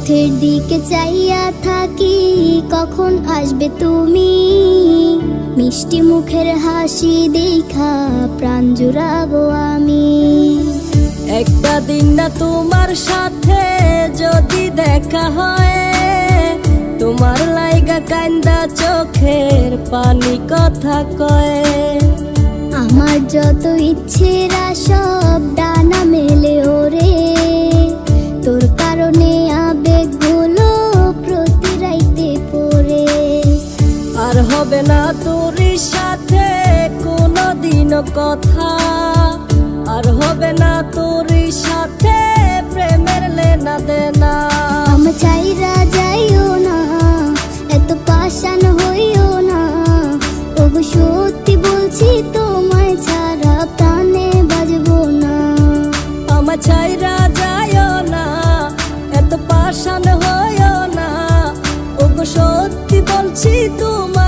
পথের দিকে চাইয়া থাকি, কখন আসবে তুমি। মিষ্টি মুখের হাসি দেখা প্রাণ জুড়াবো আমি। একটা দিন না তোমার সাথে যদি দেখা হয়, তোমার লাইগা কান্দা চোখের পানি কথা কয়। আমার যত ইচ্ছেরা সব ডানা মেলে ওরে, তোর কারণে আবেগগুলো প্রতি রাইতে পড়ে। আর হবে না তোর সাথে কোনোদিনও কথা, আর হবে না তোর সাথে প্রেমের লেনা দেনা। আমি চাইরা যাইও না, এত পাষাণ হইও না। ওগো সত্যি বলছি তোমায় ছাড়া প্রাণে বাজবো না। আমার ছাইরা যাইও না, এত পাষাণ হইও না। ওগো সত্যি বলছি তোমার